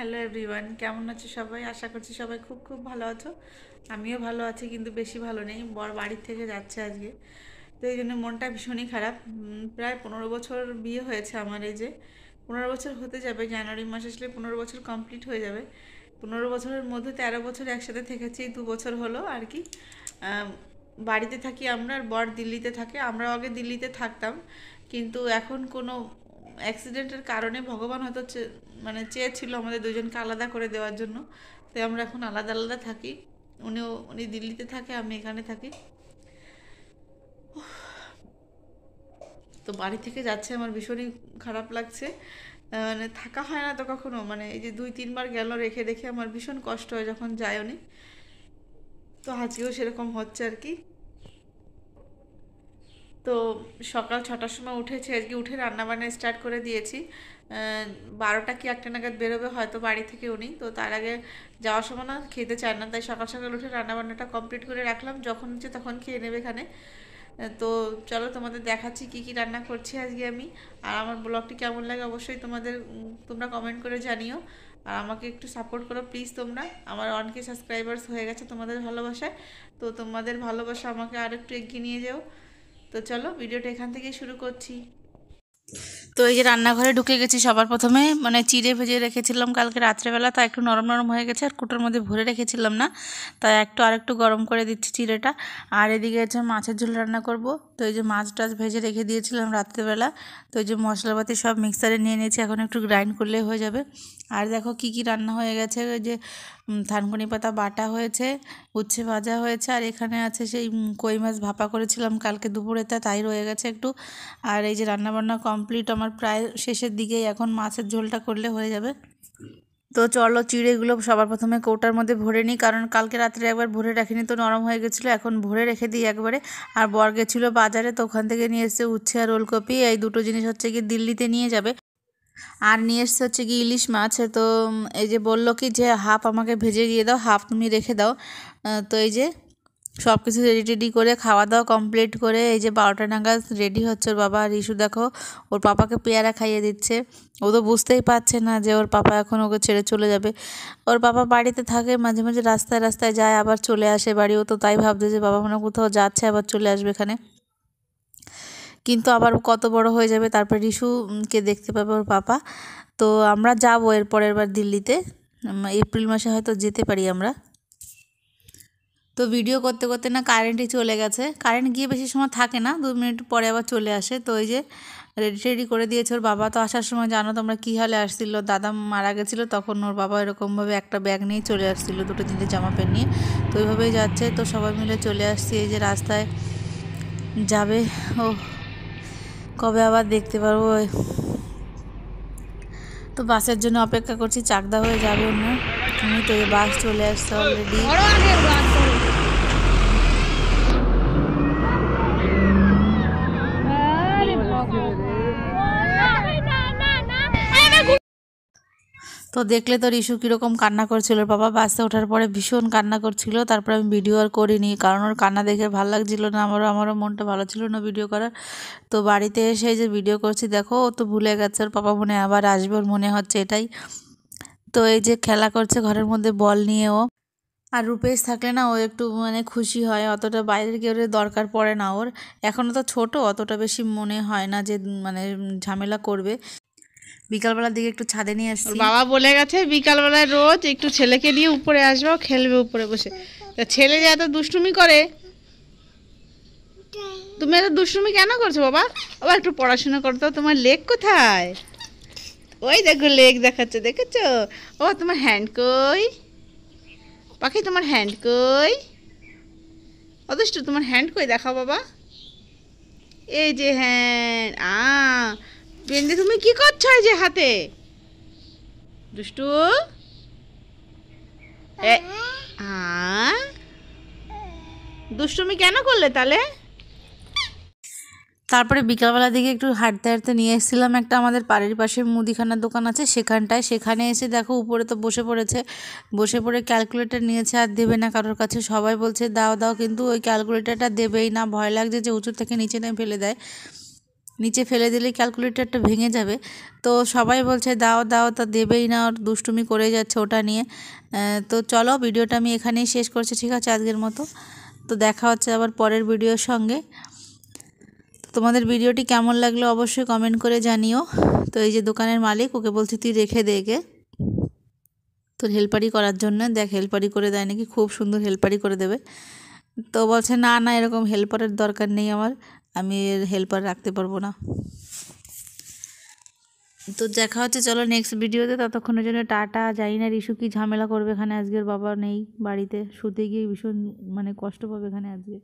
Hello everyone, কেমন আছো সবাই? আশা করছি সবাই খুব খুব ভালো আছো। আমিও ভালো আছি, কিন্তু বেশি ভালো নেই। বর বাড়ির থেকে যাচ্ছে আজকে, তো এই জন্য মনটা ভীষণই খারাপ। প্রায় 15 বছর বিয়ে হয়েছে আমার, এই যে 15 বছর হতে যাবে। জানুয়ারি মাস আসলে 15 বছর কমপ্লিট হয়ে যাবে। 15 বছরের মধ্যে 13 বছর একসাথে থেকেছি, 2 বছর হলো আর কি। বাড়িতে থাকি আমরা, আর বর দিল্লিতে থাকে। আমরাও আগে দিল্লিতে থাকতাম, কিন্তু এখন কোনো অ্যাক্সিডেন্টের কারণে ভগবান হয়তো চেয়েছিল আমাদের দুজনকে আলাদা করে দেওয়ার জন্য। তাই আমরা এখন আলাদা আলাদা থাকি। উনি দিল্লিতে থাকে, আমি এখানে থাকি। তো বাড়ি থেকে যাচ্ছে, আমার ভীষণই খারাপ লাগছে। মানে থাকা হয় না তো কখনো, মানে এই যে 2-3 বার গেল রেখে রেখে আমার ভীষণ কষ্ট হয় যখন যায় উনি। তো আজকেও সেরকম হচ্ছে আর কি। তো সকাল 6টার সময় উঠেছি আজকে, উঠে রান্নাবান্না স্টার্ট করে দিয়েছি। 12টা কি 1টা নাগাদ বেরোবে হয়তো বাড়ি থেকে উনি। তো তার আগে যাওয়ার সময় না খেতে চায় না, তাই সকাল সকাল উঠে রান্নাবান্নাটা কমপ্লিট করে রাখলাম, যখন ইচ্ছে তখন খেয়ে নেবে এখানে। তো চলো তোমাদের দেখাচ্ছি কি কি রান্না করছি আজকে আমি। আর আমার ব্লগটি কেমন লাগে অবশ্যই তোমরা কমেন্ট করে জানিও। আর আমাকে একটু সাপোর্ট করো প্লিজ তোমরা। আমার 1K সাবস্ক্রাইবার্স হয়ে গেছে তোমাদের ভালোবাসায়। তো তোমাদের ভালোবাসা আমাকে আর একটু এগিয়ে নিয়ে যাও। তো চলো ভিডিওটা এখান থেকেই শুরু করছি। তো এই যে রান্নাঘরে ঢুকে গেছি, সবার প্রথমে মানে চিড়ে ভেজে রেখেছিলাম কালকে রাত্রেবেলা, তা একটু নরম নরম হয়ে গেছে, আর কুটোর মধ্যে ভরে রেখেছিলাম না, তাই আরেকটু গরম করে দিচ্ছি চিড়েটা। আর এদিকে হচ্ছে মাছের ঝোল রান্না করব। তো এই যে মাছ টাছ ভেজে রেখে দিয়েছিলাম রাত্রেবেলা। তো এই যে মশলাপাতি সব মিক্সারে নিয়ে নিয়েছি, এখন একটু গ্রাইন্ড করলে হয়ে যাবে। আর দেখো কি কি রান্না হয়ে গেছে। ওই যে থানকুনি পাতা বাটা হয়েছে, উচ্ছে ভাজা হয়েছে, আর এখানে আছে সেই কই মাছ ভাপা করেছিলাম কালকে দুপুরেতে, তাই রয়ে গেছে একটু। আর এই যে রান্নাবান্না কমপ্লিট আমার প্রায় শেষের দিকেই, এখন মাছের ঝোলটা করলে হয়ে যাবে। তো চলো চিড়েগুলো সবার প্রথমে কৌটার মধ্যে ভরে নিই, কারণ কালকে রাত্রে একবার ভরে রাখিনি তো নরম হয়ে গেছিলো, এখন ভরে রেখে দিই একবারে। আর বর গেছিলো বাজারে, তো ওখান থেকে নিয়ে এসছে উচ্ছে আর ওলকপি, এই দুটো জিনিস হচ্ছে কি দিল্লিতে নিয়ে যাবে। আর নিয়ে এসছে হচ্ছে কি ইলিশ মাছ। তো এই যে বললো কি যে হাফ আমাকে ভেজে দিয়ে দাও, হাফ তুমি রেখে দাও। তো এই যে সব কিছু রেডি টেডি করে খাওয়া দাওয়া কমপ্লিট করে এই যে 12টা নাগাদ রেডি হচ্ছে ওর বাবা। আর ইস্যু দেখো ওর পাপাকে পেয়ারা খাইয়ে দিচ্ছে। ও তো বুঝতেই পারছে না যে ওর পাপা এখন ওকে ছেড়ে চলে যাবে। ওর পাপা বাড়িতে থাকে, মাঝে মাঝে রাস্তায় রাস্তায় যায়, আবার চলে আসে বাড়ি। ও তো তাই ভাবছে যে বাবা মনে কোথাও যাচ্ছে, আবার চলে আসবে এখানে। কিন্তু আবার কত বড় হয়ে যাবে, তারপর রিশুকে দেখতে পাবে ওর পাপা। তো আমরা যাবো এর পরের বার দিল্লিতে, এপ্রিল মাসে হয়তো যেতে পারি আমরা। তো ভিডিও করতে করতে না কারেন্টই চলে গেছে। কারেন্ট গিয়ে বেশি সময় থাকে না, 2 মিনিট পরে আবার চলে আসে। তো এই যে রেডি টেডি করে দিয়েছে ওর বাবা। তো আসার সময় জানো তোমরা কী হালে আসছিল, দাদা মারা গেছিলো তখন ওর বাবা এরকমভাবে একটা ব্যাগ নিয়ে চলে আসছিলো, 2-3টে জামা প্যান্ট নিয়ে। তো ওইভাবেই যাচ্ছে। তো সবাই মিলে চলে আসছি, এই যে রাস্তায় যাবে। ও কবে আবার দেখতে পারবো। তো বাসের জন্য অপেক্ষা করছি, চাকদা হয়ে যাবে অন্য। তুমি তো এই বাস চলে আসছে অলরেডি। তো দেখলে তো রিশু কীরকম কান্না করছিল, ওর বাবা বাসে ওঠার পরে ভীষণ কান্না করছিল। তারপরে আমি ভিডিও আর করিনি, কারণ ওর কান্না দেখে ভালো লাগছিল না, আমারও মনটা ভালো ছিল না ভিডিও করার। তো বাড়িতে এসে যে ভিডিও করছি, দেখো ও তো ভুলে গেছে ওর পাপা মনে আবার আসবে, ওর মনে হচ্ছে এটাই। তো এই যে খেলা করছে ঘরের মধ্যে বল নিয়ে ও। আর রূপেশ থাকলে না ও একটু মানে খুশি হয়, অতটা বাইরের কেউ দরকার পড়ে না ওর। এখনও তো ছোট, অতটা বেশি মনে হয় না যে মানে ঝামেলা করবে। বিকালবেলার দিকে একটু ছাদে নিয়ে আসছি। বাবা বলে গেছে বিকালবেলায় রোজ একটু ছেলেকে নিয়ে উপরে আসবে, ও খেলবে উপরে বসে। তা ছেলে যে এত দুষ্টুমি করে, তুমি এত দুষ্টুমি কেন করছো বাবা? আবার একটু পড়াশোনা করতো। তোমার লেগ কোথায়? ওই দেখো লেগ দেখাচ্ছে, দেখেছো? ও তোমার হ্যান্ড কই পাখি? তোমার হ্যান্ড কই? অদুষ্ট, তোমার হ্যান্ড কই দেখাও বাবা। এই যে হ্যান্ড। বেন্দি তুমি কি করছো এই যে হাতে? দুষ্টু এ দুষ্টুমি কেন করলে তাহলে? তারপরে বিকালবেলার দিকে একটু হাঁটতে হাঁটতে নিয়ে এসেছিলাম একটা আমাদের বাড়ির পাশে মুদিখানার দোকান আছে সেখানটায়। সেখানে এসে দেখো উপরে তো বসে পড়েছে, বসে পড়ে ক্যালকুলেটর নিয়েছে, আর দেবে না কারোর কাছে। সবাই বলছে দাও দাও, কিন্তু ওই ক্যালকুলেটরটা দেবেই না, ভয় লাগছে যে উঁচু থেকে নিচে নিয়ে ফেলে দেয়। নিচে ফেলে দিলে ক্যালকুলেটরটা ভেঙে যাবে। তো সবাই বলছে দাও দাও, তা দেবেই না, ওর দুষ্টুমি করে যাচ্ছে ওটা নিয়ে। তো চলো ভিডিওটা আমি এখানেই শেষ করছি, ঠিক আছে আজকের মতো। তো দেখা হচ্ছে আবার পরের ভিডিওর সঙ্গে। তো তোমাদের ভিডিওটি কেমন লাগলো অবশ্যই কমেন্ট করে জানিও। তো এই যে দোকানের মালিক, ওকে বলছি তুই রেখে দে একে তোর হেল্পারি করার জন্য, দেখ হেল্পারি করে দেয় নাকি, খুব সুন্দর হেল্পারি করে দেবে। তো বলছে না না, এরকম হেল্পারের দরকার নেই আমার, আমি এর হেল্পার রাখতে পারবো না। তো দেখা হচ্ছে চলো নেক্সট ভিডিওতে, ততক্ষণের জন্য টাটা। যাই না রিশু কি ঝামেলা করবে এখানে, আজকের বাবা নেই বাড়িতে, শুতে গিয়ে ভীষণ মানে কষ্ট পাবে এখানে আজকে।